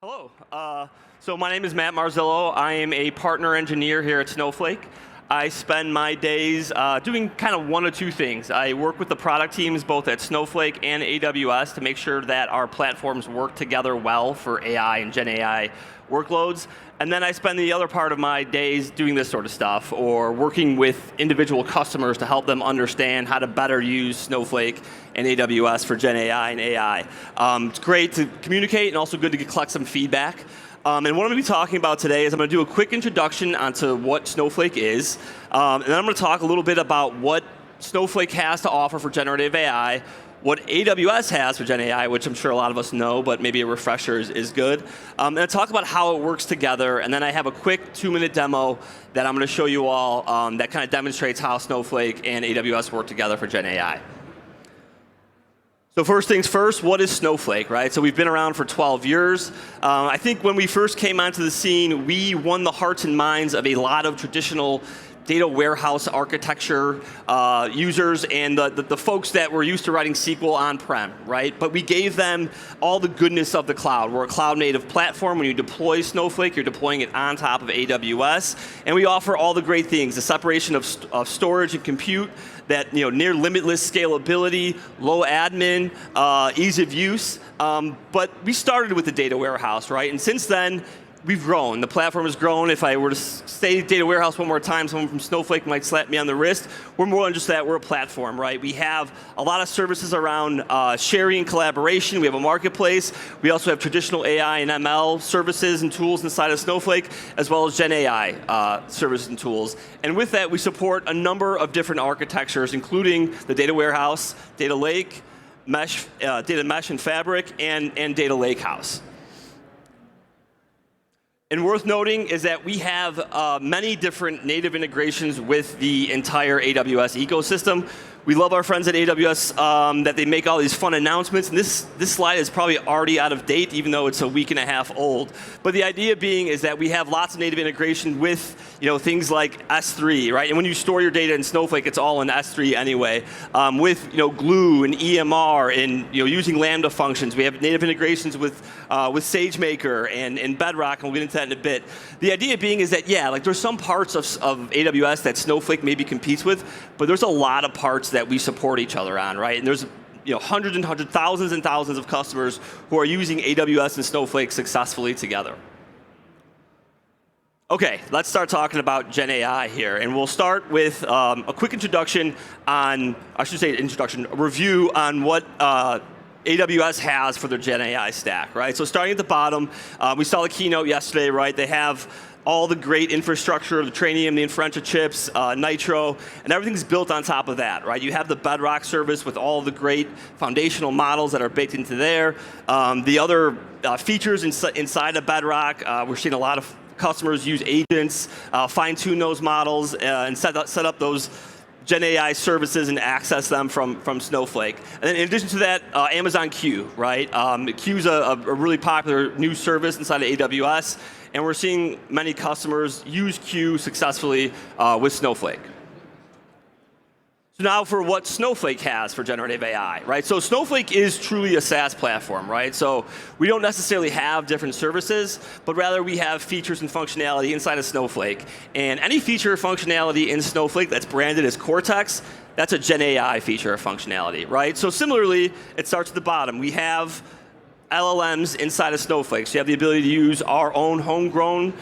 Hello. So my name is Matt Marzillo. I am a partner engineer here at Snowflake. I spend my days doing kind of one of two things. I work with the product teams both at Snowflake and AWS to make sure that our platforms work together well for AI and Gen AI workloads. And then I spend the other part of my days doing this sort of stuff or working with individual customers to help them understand how to better use Snowflake and AWS for Gen AI and AI. It's great to communicate and also good to collect some feedback. And what I'm going to be talking about today is I'm going to do a quick introduction onto what Snowflake is. And then I'm going to talk a little bit about what Snowflake has to offer for generative AI, what AWS has for Gen AI, which I'm sure a lot of us know, but maybe a refresher is good. And I'll talk about how it works together, and then I have a quick 2-minute demo that I'm going to show you all that kind of demonstrates how Snowflake and AWS work together for Gen AI. So first things first, what is Snowflake, right? So we've been around for 12 years. I think when we first came onto the scene, we won the hearts and minds of a lot of traditional data warehouse architecture users and the folks that were used to writing SQL on-prem, right? But we gave them all the goodness of the cloud. We're a cloud-native platform. When you deploy Snowflake, you're deploying it on top of AWS, and we offer all the great things: the separation of storage and compute, that near limitless scalability, low admin, ease of use. But we started with the data warehouse, right? And since then, we've grown. The platform has grown. If I were to say data warehouse one more time, someone from Snowflake might slap me on the wrist. We're more than just that. We're a platform, right? We have a lot of services around sharing and collaboration. We have a marketplace. We also have traditional AI and ML services and tools inside of Snowflake, as well as Gen AI services and tools. And with that, we support a number of different architectures, including the data warehouse, data lake, mesh, data mesh and fabric, and data lakehouse. And worth noting is that we have many different native integrations with the entire AWS ecosystem. We love our friends at AWS that they make all these fun announcements. And this slide is probably already out of date, even though it's a week and a half old. But the idea being is that we have lots of native integration with things like S3, right? And when you store your data in Snowflake, it's all in S3 anyway. With Glue and EMR and using Lambda functions. We have native integrations with SageMaker and Bedrock, and we'll get into that in a bit. The idea being is that, yeah, there's some parts of AWS that Snowflake maybe competes with, but there's a lot of parts that we support each other on, right? And there's hundreds and hundreds, thousands and thousands of customers who are using AWS and Snowflake successfully together. Okay, let's start talking about Gen AI here, and we'll start with a quick introduction on, a review on what AWS has for their Gen AI stack, right? So starting at the bottom, we saw the keynote yesterday, right? They have all the great infrastructure, the Trainium, the inferential chips, Nitro, and everything's built on top of that, right? You have the Bedrock service with all the great foundational models that are baked into there. The other features inside of Bedrock, we're seeing a lot of customers use agents, fine-tune those models, and set up those Gen AI services and access them from Snowflake. And then in addition to that, Amazon Q, right? Q's a really popular new service inside of AWS, and we're seeing many customers use Q successfully with Snowflake. So now for what Snowflake has for generative AI, right? So Snowflake is truly a SaaS platform, right? So we don't necessarily have different services, but rather we have features and functionality inside of Snowflake. And any feature or functionality in Snowflake that's branded as Cortex, that's a Gen AI feature or functionality, right? So similarly, it starts at the bottom. We have LLMs inside of Snowflake. So you have the ability to use our own homegrown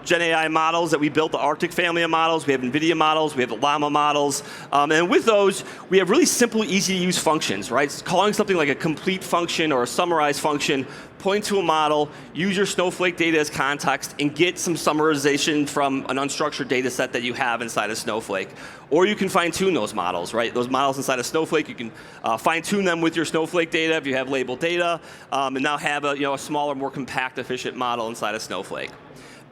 Gen AI models that we built, the Arctic family of models. We have NVIDIA models. We have Llama models. And with those, we have really simple, easy to use functions, right? Calling something like a complete function or a summarized function, point to a model, use your Snowflake data as context, and get some summarization from an unstructured data set that you have inside of Snowflake. Or you can fine-tune those models, right? Those models inside of Snowflake, you can fine-tune them with your Snowflake data if you have labeled data, and now have a smaller, more compact, efficient model inside of Snowflake.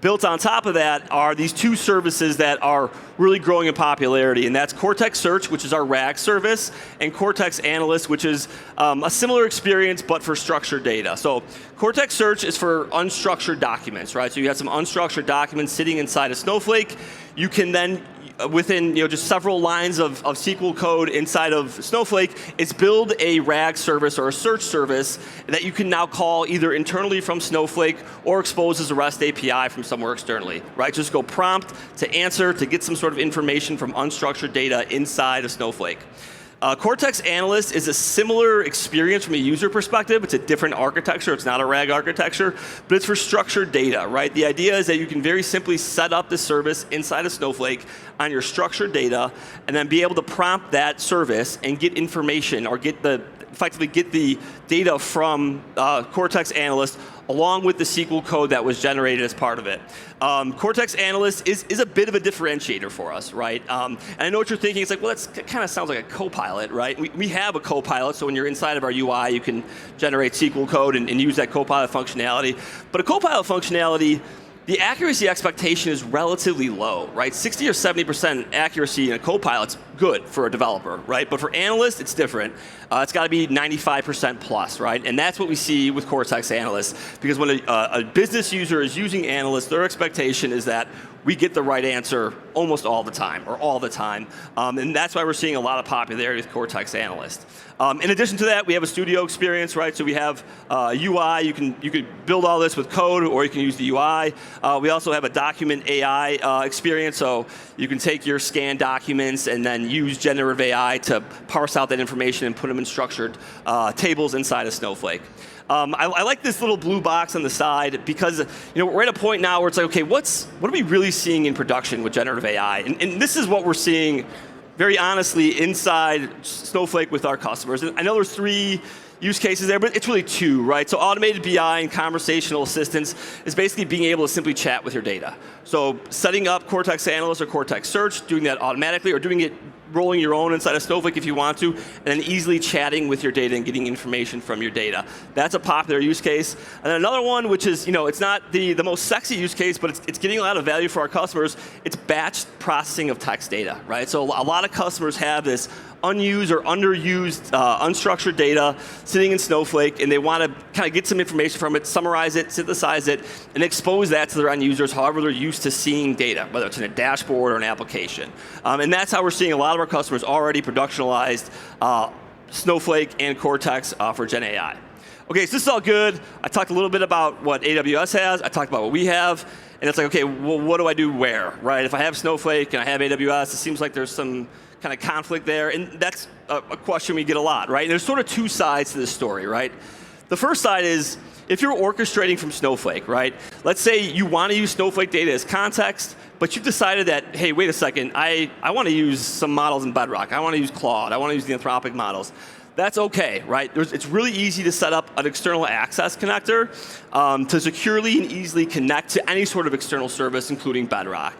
Built on top of that are these two services that are really growing in popularity, and that's Cortex Search, which is our RAG service, and Cortex Analyst, which is a similar experience but for structured data. So Cortex Search is for unstructured documents, right? So you have some unstructured documents sitting inside of Snowflake. You can then within just several lines of SQL code inside of Snowflake is build a RAG service or a search service that you can now call either internally from Snowflake or expose as a REST API from somewhere externally, right? Just go prompt to answer to get some sort of information from unstructured data inside of Snowflake. Cortex Analyst is a similar experience from a user perspective. It's a different architecture. It's not a RAG architecture, but it's for structured data, right? The idea is that you can very simply set up the service inside of Snowflake on your structured data and then be able to prompt that service and get information or effectively get the data from Cortex Analyst along with the SQL code that was generated as part of it. Cortex Analyst is a bit of a differentiator for us, right? And I know what you're thinking. It's like, well, that kind of sounds like a Copilot, right? We have a Copilot, so when you're inside of our UI, you can generate SQL code and use that Copilot functionality. But a Copilot functionality, the accuracy expectation is relatively low, right? 60 or 70% accuracy in a Copilot's good for a developer, right? But for analysts, it's different. It's got to be 95% plus, right? And that's what we see with Cortex Analyst, because when a business user is using Analyst, their expectation is that we get the right answer almost all the time, or all the time. And that's why we're seeing a lot of popularity with Cortex Analyst. In addition to that, we have a studio experience, right? So we have UI. You can build all this with code, or you can use the UI. We also have a document AI experience, so you can take your scanned documents and then use generative AI to parse out that information and put them in structured tables inside of Snowflake. I like this little blue box on the side because we're at a point now where it's like, okay, what are we really seeing in production with generative AI? And this is what we're seeing, very honestly, inside Snowflake with our customers. And I know there's 3 use cases there, but it's really 2, right? So automated BI and conversational assistance is basically being able to simply chat with your data. So setting up Cortex Analyst or Cortex Search, doing that automatically, or doing it rolling your own inside of Snowflake if you want to, and then easily chatting with your data and getting information from your data. That's a popular use case. And then another one, which is, it's not the most sexy use case, but it's getting a lot of value for our customers, it's batch processing of text data, right? So a lot of customers have this unused or underused unstructured data sitting in Snowflake, and they want to kind of get some information from it, summarize it, synthesize it, and expose that to their end users however they're used to seeing data, whether it's in a dashboard or an application. And that's how we're seeing a lot of our customers already productionalized Snowflake and Cortex for Gen AI. Okay, so this is all good. I talked a little bit about what AWS has. I talked about what we have. And it's like, okay, well, what do I do where, right? If I have Snowflake and I have AWS, it seems like there's some kind of conflict there. And that's a question we get a lot, right? And there's sort of 2 sides to this story, right? The first side is, if you're orchestrating from Snowflake, right? Let's say you want to use Snowflake data as context, but you've decided that, hey, wait a second, I want to use some models in Bedrock. I want to use Claude. I want to use the Anthropic models. That's okay, right? It's really easy to set up an external access connector to securely and easily connect to any sort of external service, including Bedrock.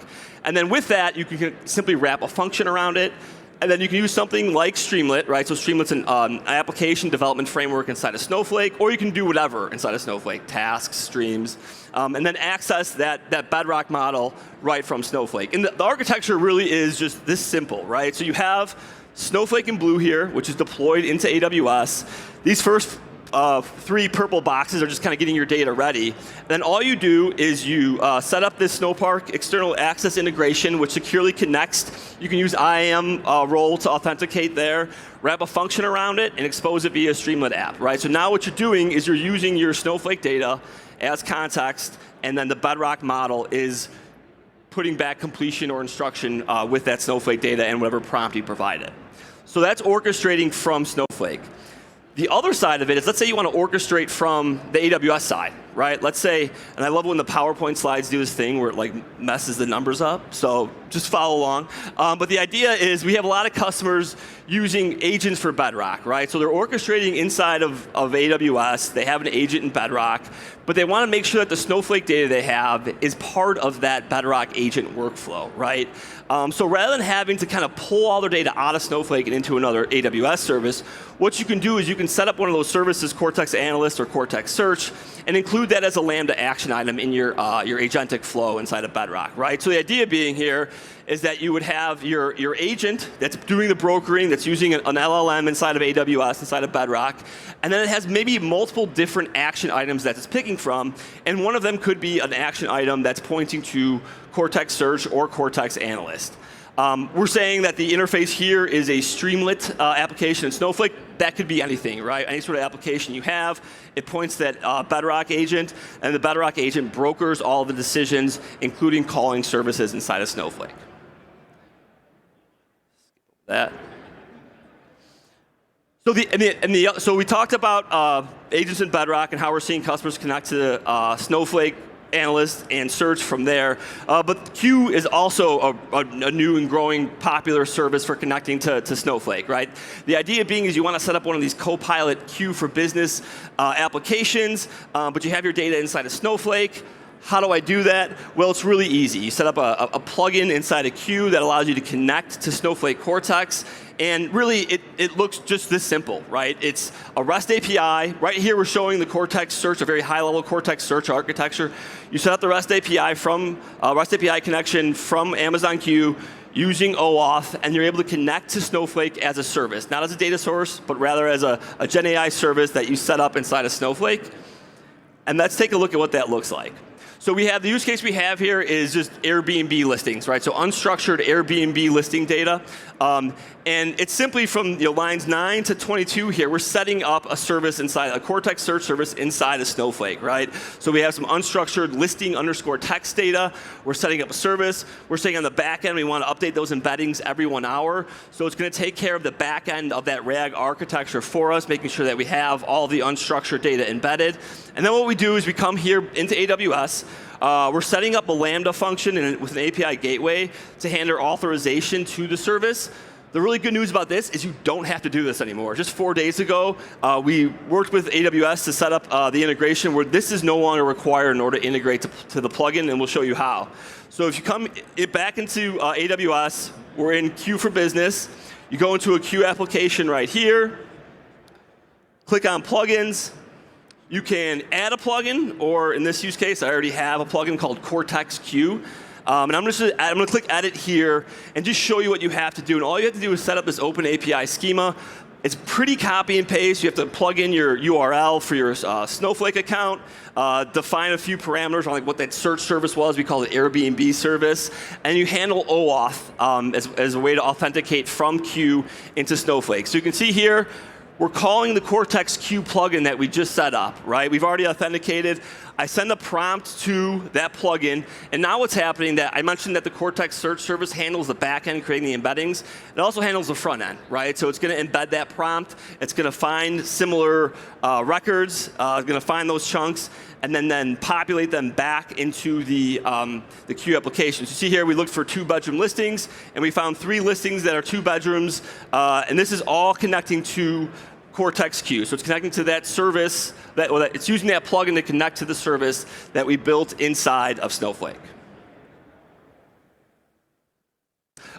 And then with that, you can simply wrap a function around it. And then you can use something like Streamlit, right? So Streamlit's an application development framework inside of Snowflake, or you can do whatever inside of Snowflake, tasks, streams, and then access that Bedrock model right from Snowflake. And the architecture really is just this simple, right? So you have Snowflake in blue here, which is deployed into AWS. These first 3 purple boxes are just kind of getting your data ready. Then all you do is you set up this Snowpark external access integration, which securely connects. You can use IAM role to authenticate there, wrap a function around it, and expose it via Streamlit app, right? So now what you're doing is you're using your Snowflake data as context, and then the Bedrock model is putting back completion or instruction with that Snowflake data and whatever prompt you provided. So that's orchestrating from Snowflake. The other side of it is, let's say you want to orchestrate from the AWS side, right? Let's say, and I love when the PowerPoint slides do this thing where it like messes the numbers up, so just follow along. But the idea is we have a lot of customers using agents for Bedrock, right? So they're orchestrating inside of AWS. They have an agent in Bedrock, but they want to make sure that the Snowflake data they have is part of that Bedrock agent workflow, right? So rather than having to kind of pull all their data out of Snowflake and into another AWS service, what you can do is you can set up one of those services, Cortex Analyst or Cortex Search, and include that as a Lambda action item in your agentic flow inside of Bedrock, right? So the idea being here is that you would have your agent that's doing the brokering, that's using an LLM inside of AWS, inside of Bedrock, and then it has maybe multiple different action items that it's picking from, and one of them could be an action item that's pointing to Cortex Search or Cortex Analyst. We're saying that the interface here is a Streamlit application in Snowflake. That could be anything, right? Any sort of application you have. It points to that Bedrock agent, and the Bedrock agent brokers all the decisions, including calling services inside of Snowflake. That. So we talked about agents in Bedrock and how we're seeing customers connect to Snowflake analysts and search from there. But Q is also a new and growing popular service for connecting to Snowflake, right? The idea being is you want to set up one of these Copilot Q for business applications, but you have your data inside of Snowflake. How do I do that? Well, it's really easy. You set up a plugin inside a Q that allows you to connect to Snowflake Cortex. And really, it looks just this simple, right? It's a REST API. Right here, we're showing the Cortex search, a very high-level Cortex search architecture. You set up the REST API REST API connection from Amazon Q using OAuth, and you're able to connect to Snowflake as a service, not as a data source, but rather as a Gen AI service that you set up inside of Snowflake. And let's take a look at what that looks like. So we have the use case we have here is just Airbnb listings, right? So unstructured Airbnb listing data. And it's simply from lines 9 to 22 here. We're setting up a service inside, a Cortex search service inside of Snowflake, right? So we have some unstructured listing underscore text data. We're setting up a service. We're saying on the back end, we want to update those embeddings every 1 hour. So it's going to take care of the back end of that RAG architecture for us, making sure that we have all the unstructured data embedded. And then what we do is we come here into AWS. We're setting up a Lambda function with an API gateway to handle authorization to the service. The really good news about this is you don't have to do this anymore. Just 4 days ago, we worked with AWS to set up the integration where this is no longer required in order to integrate to the plugin, and we'll show you how. So if you come back into AWS, we're in Q for Business. You go into a Q application right here. Click on Plugins. You can add a plugin, or in this use case, I already have a plugin called Cortex Q. And I'm going to click Edit here and just show you what you have to do. And all you have to do is set up this open API schema. It's pretty copy and paste. You have to plug in your URL for your Snowflake account, define a few parameters on like what that search service was. We call it Airbnb service. And you handle OAuth as a way to authenticate from Q into Snowflake. So you can see here, we're calling the Cortex Q plugin that we just set up, right? We've already authenticated. I send a prompt to that plugin, and now what's happening that I mentioned that the Cortex search service handles the back end, creating the embeddings. It also handles the front end, right? So it's going to embed that prompt. It's going to find similar records. It's going to find those chunks, and then populate them back into the Q application. So you see here, we looked for 2-bedroom listings, and we found 3 listings that are 2 bedrooms, and this is all connecting to Cortex Q. So it's connecting to that service, it's using that plugin to connect to the service that we built inside of Snowflake.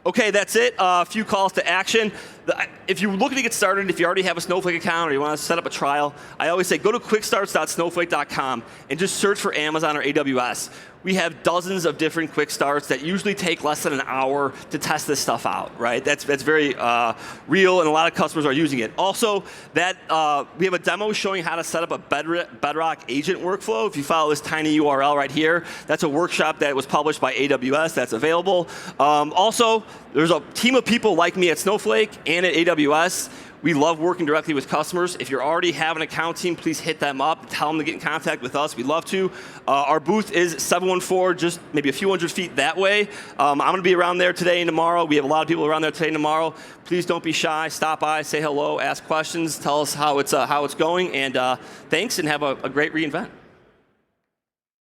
Okay, that's it. A few calls to action. If you're looking to get started, if you already have a Snowflake account or you want to set up a trial, I always say go to quickstarts.snowflake.com and just search for Amazon or AWS. We have dozens of different quick starts that usually take less than an hour to test this stuff out, right? That's very real, and a lot of customers are using it. Also, we have a demo showing how to set up a Bedrock agent workflow. If you follow this tiny URL right here, that's a workshop that was published by AWS that's available. Also, there's a team of people like me at Snowflake and at AWS. We love working directly with customers. If you already have an account team, please hit them up. Tell them to get in contact with us. We'd love to. Our booth is 714, just maybe a few hundred feet that way. I'm going to be around there today and tomorrow. We have a lot of people around there today and tomorrow. Please don't be shy. Stop by, say hello, ask questions, tell us how it's going. And thanks, and have a great re:Invent.